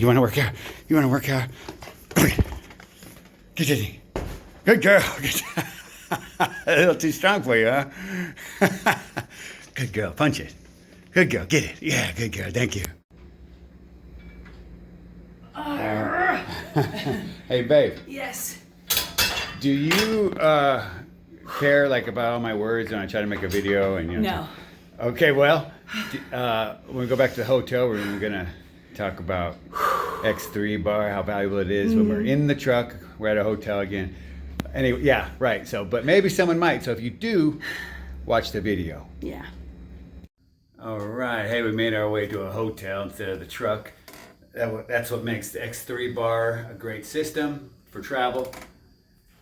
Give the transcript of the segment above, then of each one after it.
You want to work out? You want to work out? Get in. Good girl. A little too strong for you, huh? Good girl. Punch it. Good girl. Get it. Yeah, good girl. Thank you. Hey, babe. Yes. Do you care like about all my words when I try to make a video and you know? No. Okay, well, when we go back to the hotel room, we're gonna talk about X3 bar, how valuable it is when we're in the truck. We're at a hotel again. Anyway, yeah, right. So, but maybe someone might. So if you do, watch the video. Yeah. All right. Hey, we made our way to a hotel instead of the truck. That's what makes the X3 bar a great system for travel.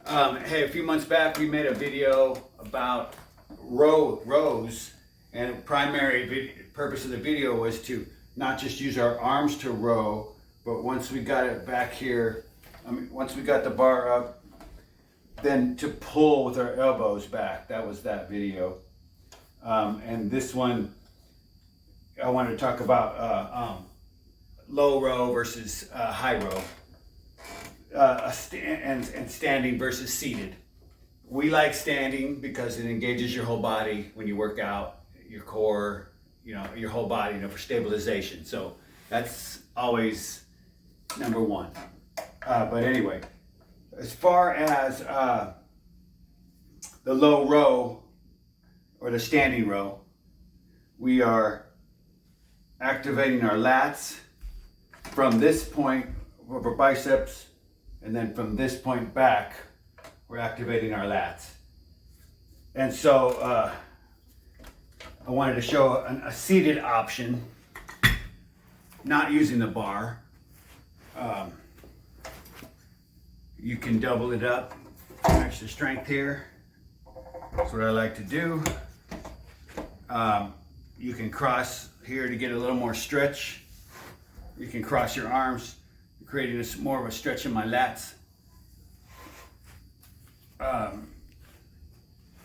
Hey, a few months back, we made a video about rows, and the primary purpose of the video was to not just use our arms to row, but once we got it back here, once we got the bar up, then to pull with our elbows back. That was that video. And this one, I wanted to talk about low row versus high row, and standing versus seated. We like standing because it engages your whole body when you work out, your core, you know, your whole body, you know, for stabilization. So that's always number one. But anyway, as far as the low row or the standing row, we are activating our lats from this point of our biceps, and then from this point back, we're activating our lats. And so I wanted to show a seated option, not using the bar. You can double it up, match the strength here. That's what I like to do. You can cross here to get a little more stretch. You can cross your arms, creating more of a stretch in my lats.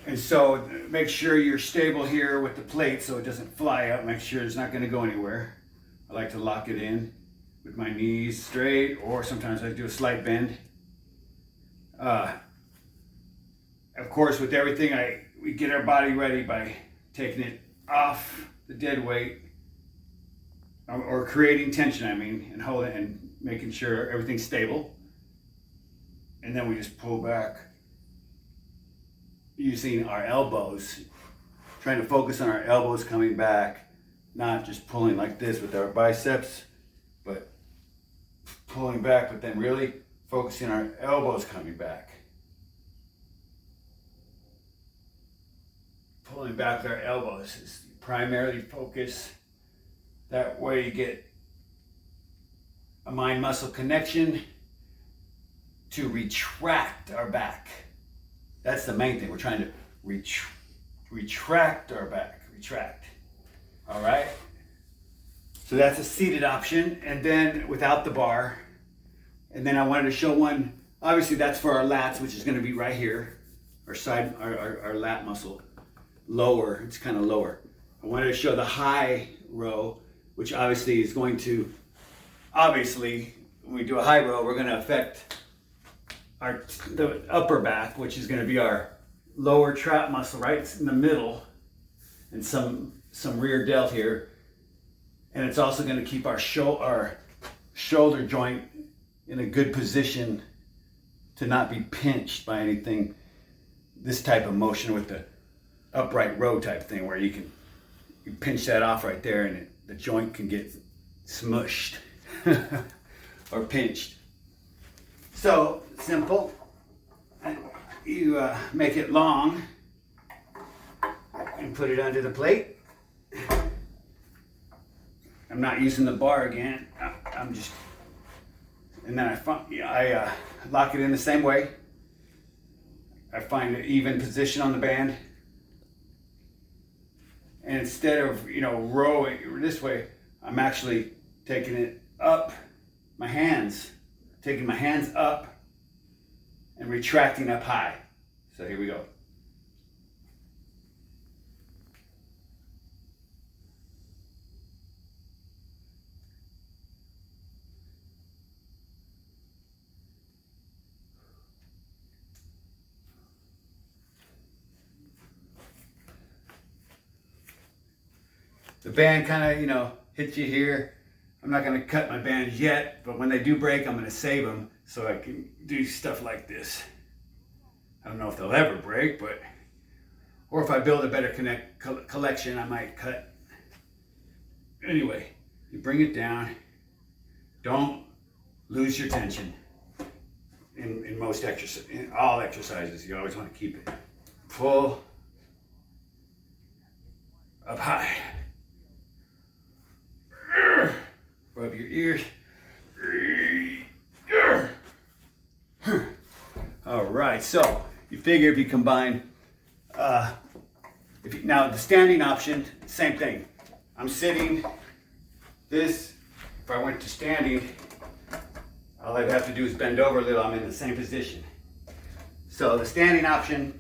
And so make sure you're stable here with the plate so it doesn't fly up. Make sure it's not going to go anywhere. I like to lock it in with my knees straight, or sometimes I do a slight bend. Of course, with everything, we get our body ready by taking it off the dead weight, or creating tension, and holding it and making sure everything's stable. And then we just pull back using our elbows, trying to focus on our elbows coming back, not just pulling like this with our biceps, but pulling back, but then really focusing on our elbows coming back. Pulling back with our elbows is primarily focus. That way you get a mind-muscle connection to retract our back. That's the main thing. We're trying to retract our back. Retract. All right? So that's a seated option. And then without the bar. And then I wanted to show one. Obviously that's for our lats, which is going to be right here. Our lat muscle. Lower. It's kind of lower. I wanted to show the high row, which obviously is going to, when we do a high row, we're going to affect the upper back, which is going to be our lower trap muscle right in the middle, and some rear delt here, and it's also going to keep our shoulder joint in a good position to not be pinched by anything. This type of motion with the upright row type thing, where you pinch that off right there, and the joint can get smushed or pinched. So simple. You make it long and put it under the plate. I'm not using the bar again. And then I lock it in the same way. I find an even position on the band. And instead of, rowing this way, I'm actually taking it up, taking my hands up and retracting up high. So here we go. the band kind of, you know, hits you here. I'm not going to cut my bands yet, but when they do break, I'm going to save them so I can do stuff like this. I don't know if they'll ever break, but, or if I build a better collection, I might cut. Anyway, you bring it down. Don't lose your tension. In most exercises, in all exercises, you always want to keep it full, up high. Rub your ears. All right, so you figure if you combine, now the standing option, same thing. I'm sitting. This, if I went to standing, all I'd have to do is bend over a little. I'm in the same position. So the standing option,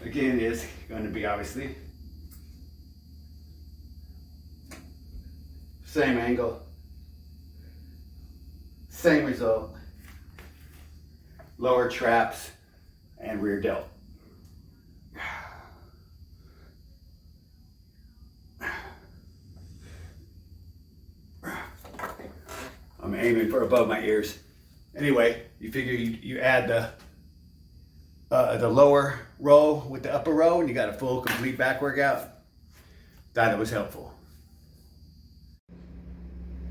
again, is going to be obviously same angle, same result, lower traps and rear delt. I'm aiming for above my ears. Anyway, you figure you add the lower row with the upper row and you got a full complete back workout. Thought it was helpful.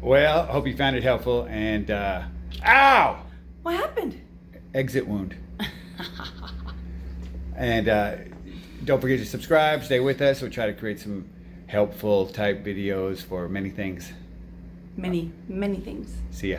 Well, I hope you found it helpful and ow! What happened? Exit wound. And don't forget to subscribe, stay with us. We'll try to create some helpful type videos for many things. Many things. See ya.